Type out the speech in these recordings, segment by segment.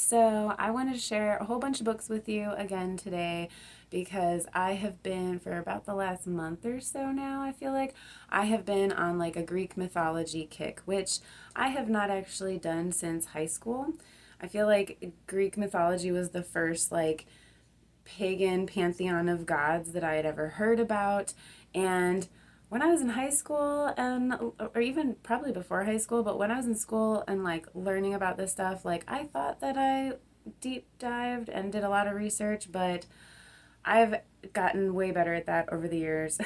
So I wanted to share a whole bunch of books with you again today because I have been for about the last month or so now, I feel like I have been on like a Greek mythology kick, which I have not actually done since high school. I feel like Greek mythology was the first like pagan pantheon of gods that I had ever heard about. And when I was in high school, and or even probably before high school, but when I was in school and like learning about this stuff, like I thought that I deep dived and did a lot of research, but I've gotten way better at that over the years.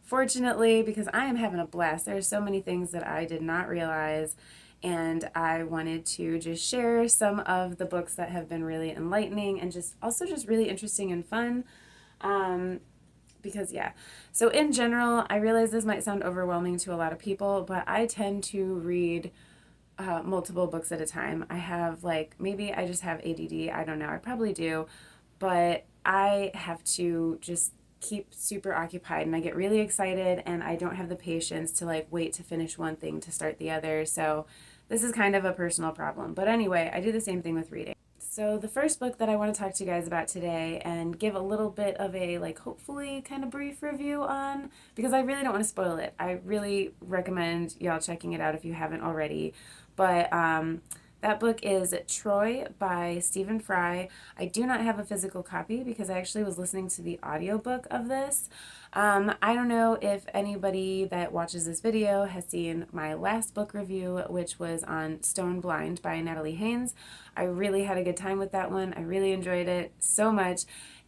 Fortunately, because I am having a blast. There are so many things that I did not realize, and I wanted to just share some of the books that have been really enlightening and just also just really interesting and fun. Um, because, yeah. So, in general, I realize this might sound overwhelming to a lot of people, but I tend to read multiple books at a time. I have like maybe I just have ADD. I don't know. I probably do, but I have to just keep super occupied and I get really excited and I don't have the patience to like wait to finish one thing to start the other. So this is kind of a personal problem. But anyway, I do the same thing with reading. So the first book that I want to talk to you guys about today and give a little bit of a like hopefully kind of brief review on because I really don't want to spoil it. I really recommend y'all checking it out if you haven't already. But that book is Troy by Stephen Fry. I do not have a physical copy because I actually was listening to the audiobook of this. I don't know if anybody that watches this video has seen my last book review, which was on Stone Blind by Natalie Haynes. I really had a good time with that one. I really enjoyed it so much.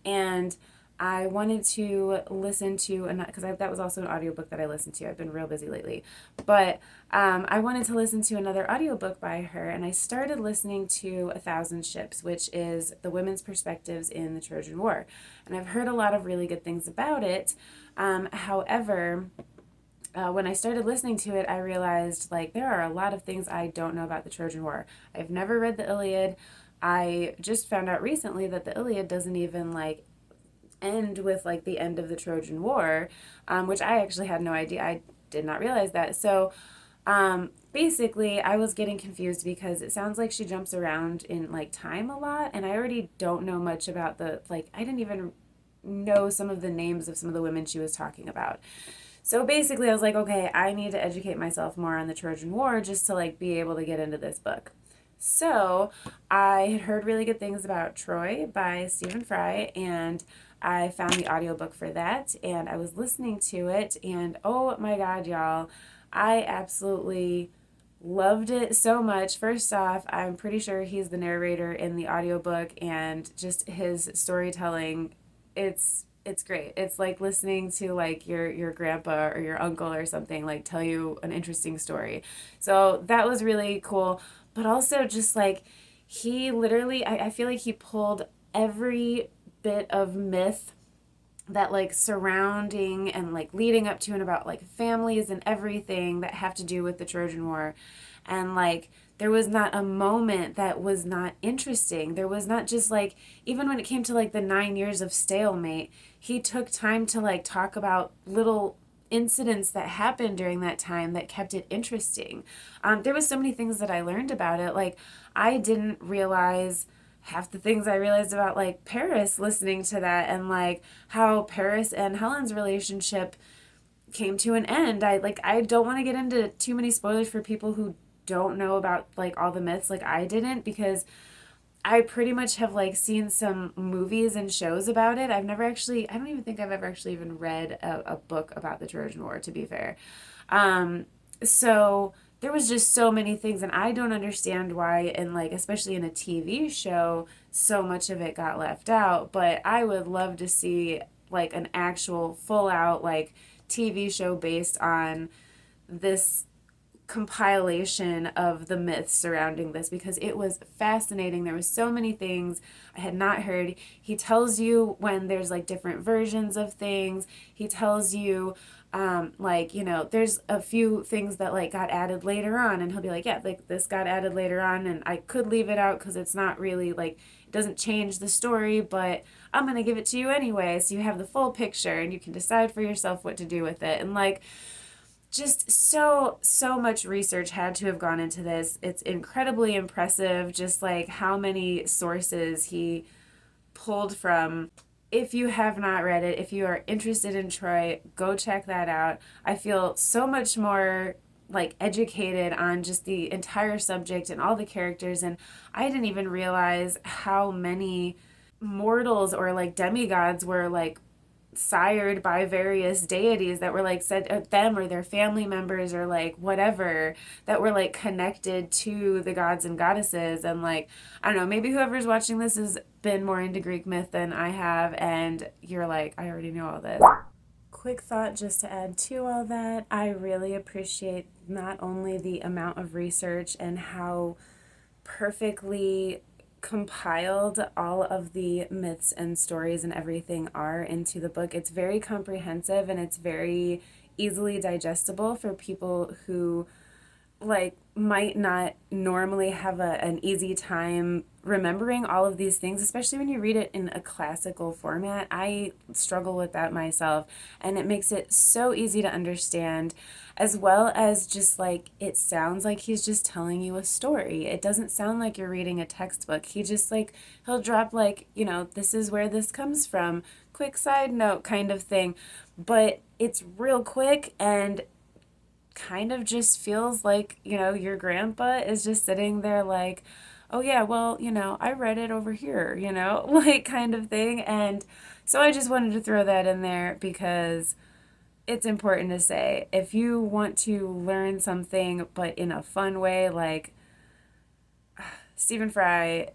And I wanted to listen to, because that was also an audiobook that I listened to. I've been real busy lately. But I wanted to listen to another audiobook by her, and I started listening to A Thousand Ships, which is the women's perspectives in the Trojan War. And I've heard a lot of really good things about it. However, when I started listening to it, I realized like there are a lot of things I don't know about the Trojan War. I've never read the Iliad. I just found out recently that the Iliad doesn't even like end with like the end of the Trojan War, which I actually had no idea. I did not realize that. So basically, I was getting confused because it sounds like she jumps around in like time a lot, and I already don't know much about the like. I didn't even know some of the names of some of the women she was talking about. So basically, I was like, okay, I need to educate myself more on the Trojan War just to like be able to get into this book. So I had heard really good things about Troy by Stephen Fry, and I found the audiobook for that, and I was listening to it, and oh my God, y'all, I absolutely loved it so much. First off, I'm pretty sure he's the narrator in the audiobook, and just his storytelling, it's great. It's like listening to like your grandpa or your uncle or something like tell you an interesting story. So that was really cool. But also just like he literally I feel like he pulled every bit of myth that like surrounding and like leading up to and about like families and everything that have to do with the Trojan War. And like there was not a moment that was not interesting. There was not just like even when it came to like the 9 years of stalemate, he took time to like talk about little incidents that happened during that time that kept it interesting. There was so many things that I learned about it. Like I didn't realize half the things I realized about like Paris listening to that and like how Paris and Helen's relationship came to an end. I don't want to get into too many spoilers for people who don't know about like all the myths like I didn't because I pretty much have like seen some movies and shows about it. I don't even think I've ever actually even read a book about the Trojan War, to be fair. Um, so there was just so many things, and I don't understand why, and like, especially in a TV show, so much of it got left out. But I would love to see like an actual full out like TV show based on this compilation of the myths surrounding this because it was fascinating. There was so many things I had not heard. He tells you when there's like different versions of things. He tells you like, you know, there's a few things that like got added later on and he'll be like, yeah, like this got added later on and I could leave it out because it's not really like it doesn't change the story, but I'm going to give it to you anyway so you have the full picture and you can decide for yourself what to do with it. And like just so much research had to have gone into this. It's incredibly impressive, just like how many sources he pulled from. If you have not read it, if you are interested in Troy, go check that out. I feel so much more like educated on just the entire subject and all the characters, and I didn't even realize how many mortals or like demigods were like sired by various deities that were like said them or their family members or like whatever, that were like connected to the gods and goddesses. And like, I don't know, maybe whoever's watching this has been more into Greek myth than I have, and you're like, I already know all this. Quick thought just to add to all that, I really appreciate not only the amount of research and how perfectly compiled all of the myths and stories and everything are into the book. It's very comprehensive and it's very easily digestible for people who like might not normally have an easy time remembering all of these things, especially when you read it in a classical format. I struggle with that myself, and it makes it so easy to understand, as well as just like it sounds like he's just telling you a story. It doesn't sound like you're reading a textbook. He just like, he'll drop like, you know, this is where this comes from, quick side note kind of thing, but it's real quick and kind of just feels like, you know, your grandpa is just sitting there like, oh yeah, well, you know, I read it over here, you know, like kind of thing. And so I just wanted to throw that in there because it's important to say, if you want to learn something but in a fun way, like Stephen Fry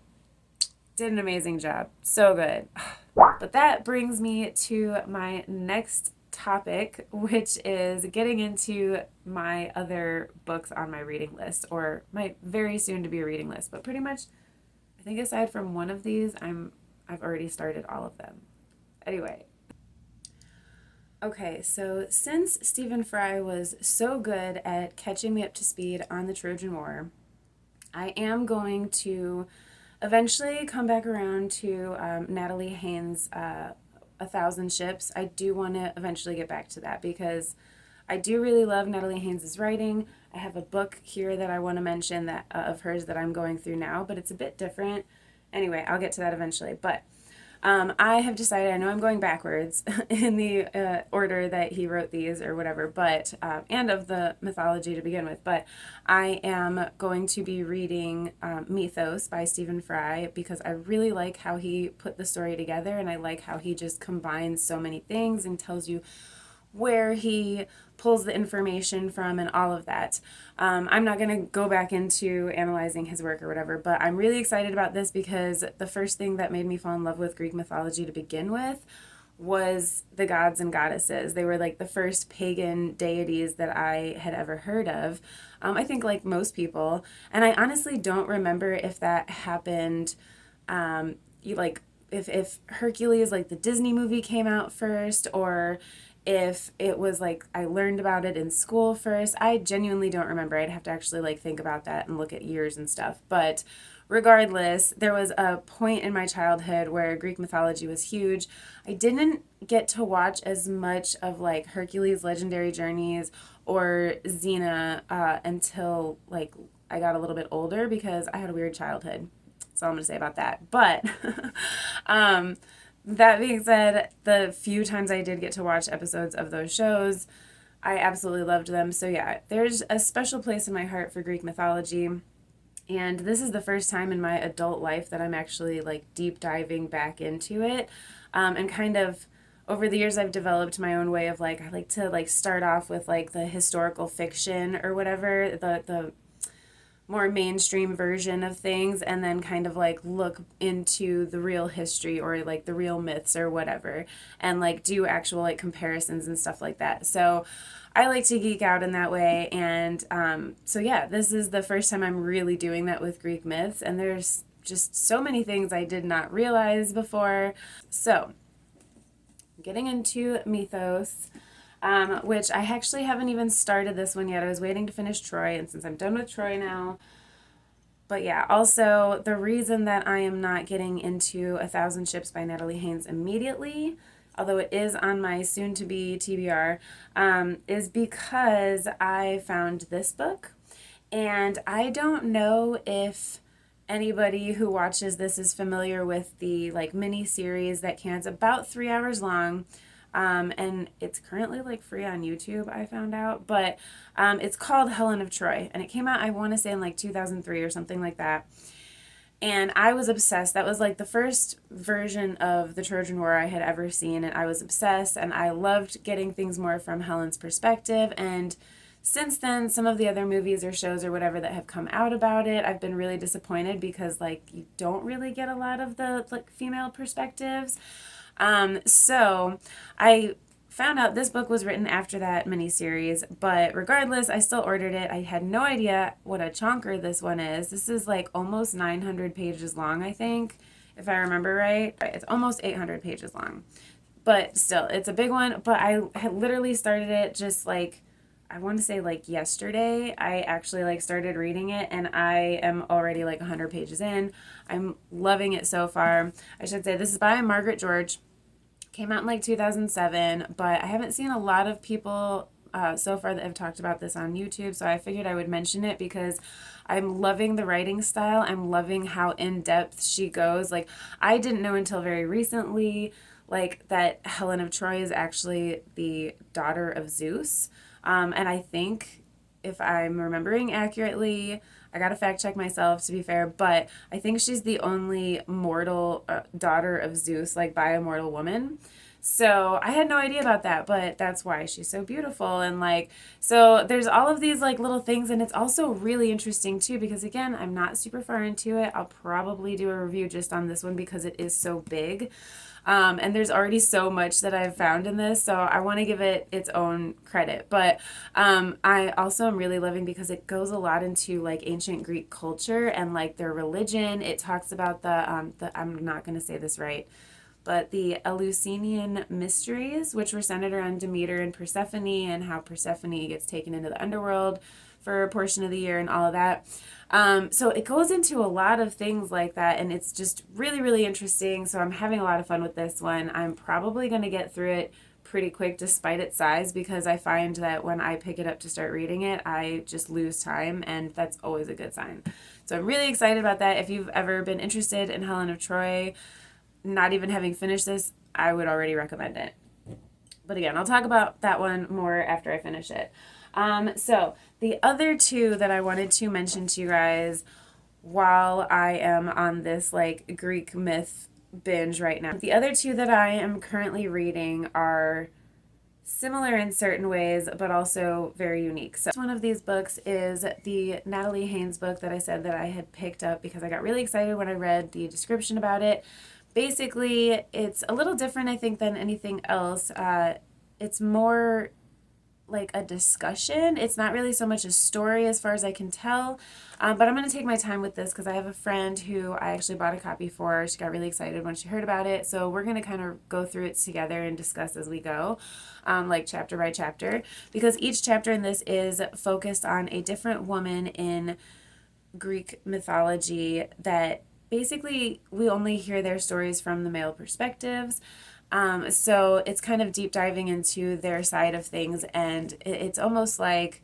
did an amazing job. So good. But that brings me to my next topic, which is getting into my other books on my reading list, or my very soon to be reading list. But pretty much, I think aside from one of these, I've already started all of them. Anyway, okay, so since Stephen Fry was so good at catching me up to speed on the Trojan War, I am going to eventually come back around to Natalie Haynes' A Thousand Ships. I do want to eventually get back to that because I do really love Natalie Haynes' writing. I have a book here that I want to mention that of hers that I'm going through now, but it's a bit different. Anyway, I'll get to that eventually. But I have decided, I know I'm going backwards in the order that he wrote these or whatever, but, and of the mythology to begin with, but I am going to be reading Mythos by Stephen Fry because I really like how he put the story together, and I like how he just combines so many things and tells you where he pulls the information from and all of that. I'm not going to go back into analyzing his work or whatever, but I'm really excited about this because the first thing that made me fall in love with Greek mythology to begin with was the gods and goddesses. They were like the first pagan deities that I had ever heard of. I think like most people, and I honestly don't remember if that happened, you like if Hercules, like the Disney movie, came out first, or if it was like I learned about it in school first. I genuinely don't remember. I'd have to actually like think about that and look at years and stuff. But regardless, there was a point in my childhood where Greek mythology was huge. I didn't get to watch as much of like Hercules' legendary journeys or Xena until like I got a little bit older because I had a weird childhood. That's all I'm going to say about that. But that being said, the few times I did get to watch episodes of those shows, I absolutely loved them. So yeah, there's a special place in my heart for Greek mythology. And this is the first time in my adult life that I'm actually like deep diving back into it. And kind of over the years I've developed my own way of like, I like to like start off with like the historical fiction or whatever, the more mainstream version of things, and then kind of like look into the real history or like the real myths or whatever, and like do actual like comparisons and stuff like that. So I like to geek out in that way. And so yeah, this is the first time I'm really doing that with Greek myths, and there's just so many things I did not realize before. So getting into Mythos, which I actually haven't even started this one yet. I was waiting to finish Troy, and since I'm done with Troy now. But yeah, also the reason that I am not getting into A Thousand Ships by Natalie Haynes immediately although it is on my soon-to-be TBR, is because I found this book. And I don't know if anybody who watches this is familiar with the like mini series that came. It's about 3 hours long. And it's currently like free on YouTube, I found out. But it's called Helen of Troy. And it came out, I want to say, in like 2003 or something like that. And I was obsessed. That was like the first version of the Trojan War I had ever seen. And I was obsessed. And I loved getting things more from Helen's perspective. And since then, some of the other movies or shows or whatever that have come out about it, I've been really disappointed because like you don't really get a lot of the like female perspectives. So I found out this book was written after that miniseries, but regardless, I still ordered it. I had no idea what a chonker this one is. This is like almost 900 pages long, I think, if I remember right. It's almost 800 pages long, but still, it's a big one. But I had literally started it just like, I want to say like yesterday. I actually like started reading it and I am already like 100 pages in. I'm loving it so far. I should say this is by Margaret George. Came out in like 2007, but I haven't seen a lot of people so far that have talked about this on YouTube, so I figured I would mention it because I'm loving the writing style. I'm loving how in-depth she goes. Like, I didn't know until very recently, like, that Helen of Troy is actually the daughter of Zeus. And I think, if I'm remembering accurately, I gotta fact check myself to be fair, but I think she's the only mortal daughter of Zeus, like by a mortal woman. So I had no idea about that, but that's why she's so beautiful. And like, so there's all of these like little things, and it's also really interesting too, because again, I'm not super far into it. I'll probably do a review just on this one because it is so big. And there's already so much that I've found in this, so I want to give it its own credit. But I also am really loving because it goes a lot into like ancient Greek culture and like their religion. It talks about the I'm not going to say this right, but the Eleusinian mysteries, which were centered around Demeter and Persephone and how Persephone gets taken into the underworld for a portion of the year and all of that. So it goes into a lot of things like that, and it's just really, really interesting. So I'm having a lot of fun with this one. I'm probably going to get through it pretty quick despite its size because I find that when I pick it up to start reading it, I just lose time, and that's always a good sign. So I'm really excited about that. If you've ever been interested in Helen of Troy, not even having finished this, I would already recommend it. But again, I'll talk about that one more after I finish it. So the other two that I wanted to mention to you guys while I am on this like Greek myth binge right now. The other two that I am currently reading are similar in certain ways, but also very unique. So one of these books is the Natalie Haynes book that I said that I had picked up because I got really excited when I read the description about it. Basically, it's a little different, I think, than anything else. It's more like a discussion. It's not really so much a story as far as I can tell, but I'm going to take my time with this because I have a friend who I actually bought a copy for. She got really excited when she heard about it, so we're going to kind of go through it together and discuss as we go, like chapter by chapter, because each chapter in this is focused on a different woman in Greek mythology that basically we only hear their stories from the male perspectives. So it's kind of deep diving into their side of things, and it's almost like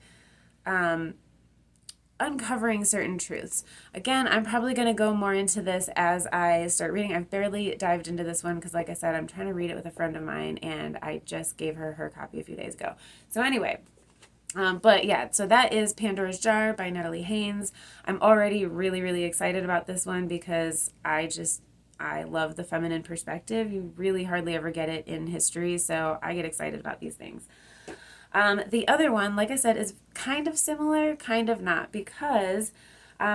uncovering certain truths. Again, I'm probably going to go more into this as I start reading. I've barely dived into this one because, like I said, I'm trying to read it with a friend of mine, and I just gave her her copy a few days ago. So anyway, but yeah, so that is Pandora's Jar by Natalie Haynes. I'm already really, really excited about this one because I love the feminine perspective. You really hardly ever get it in history, so I get excited about these things. The other one, like I said, is kind of similar, kind of not, because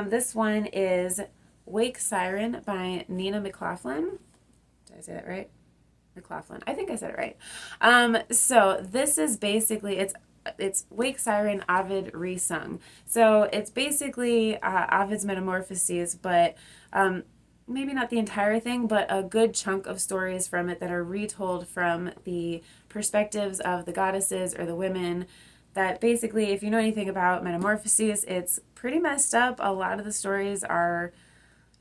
this one is Wake Siren by Nina McLaughlin. Did I say that right? McLaughlin. I think I said it right. So this is basically, it's Wake Siren Ovid resung. So it's basically Ovid's Metamorphoses, but maybe not the entire thing, but a good chunk of stories from it that are retold from the perspectives of the goddesses or the women. That basically, if you know anything about Metamorphoses, it's pretty messed up. A lot of the stories are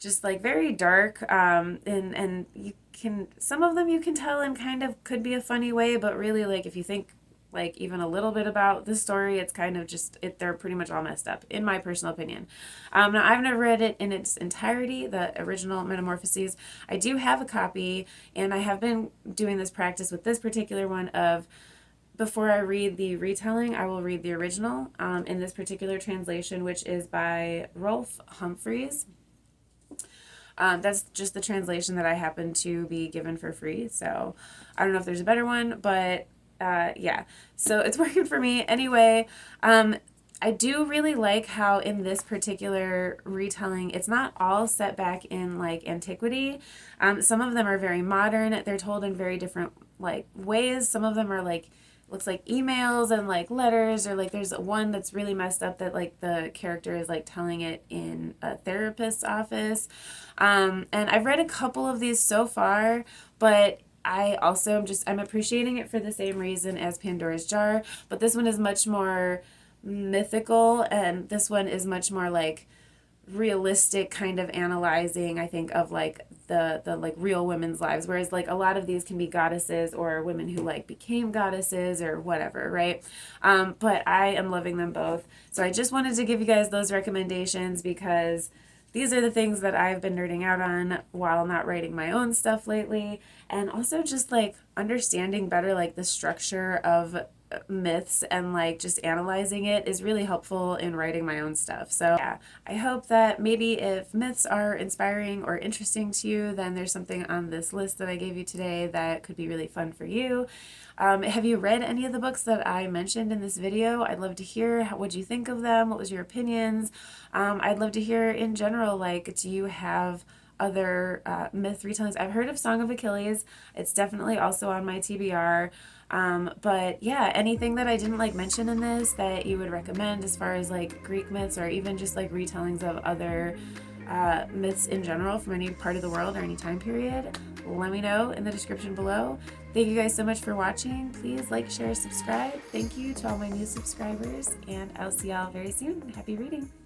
just like very dark, and you can, some of them you can tell in kind of could be a funny way, but really like if you think like even a little bit about the story, it's kind of just they're pretty much all messed up in my personal opinion. Now I've never read it in its entirety, the original Metamorphoses. I do have a copy, and I have been doing this practice with this particular one of, before I read the retelling, I will read the original, in this particular translation, which is by Rolf Humphreys. That's just the translation that I happen to be given for free. So I don't know if there's a better one, but yeah. So it's working for me. Anyway, I do really like how in this particular retelling, it's not all set back in like antiquity. Some of them are very modern. They're told in very different like ways. Some of them are like, looks like emails and like letters, or like there's one that's really messed up that like the character is like telling it in a therapist's office. And I've read a couple of these so far, but I also am just, I'm appreciating it for the same reason as Pandora's Jar, but this one is much more mythical, and this one is much more like realistic kind of analyzing, I think, of like the like real women's lives, whereas like a lot of these can be goddesses or women who like became goddesses or whatever, right? But I am loving them both, so I just wanted to give you guys those recommendations because these are the things that I've been nerding out on while not writing my own stuff lately, and also just like understanding better like the structure of myths, and like just analyzing it is really helpful in writing my own stuff. So yeah, I hope that maybe if myths are inspiring or interesting to you, then there's something on this list that I gave you today that could be really fun for you. Have you read any of the books that I mentioned in this video? I'd love to hear what you think of them. What was your opinions? I'd love to hear in general, like, do you have other myth retellings? I've heard of Song of Achilles. It's definitely also on my TBR. But yeah, anything that I didn't like mention in this that you would recommend as far as like Greek myths, or even just like retellings of other myths in general from any part of the world or any time period, let me know in the description below. Thank you guys so much for watching. Please like, share, subscribe. Thank you to all my new subscribers, and I'll see y'all very soon. Happy reading.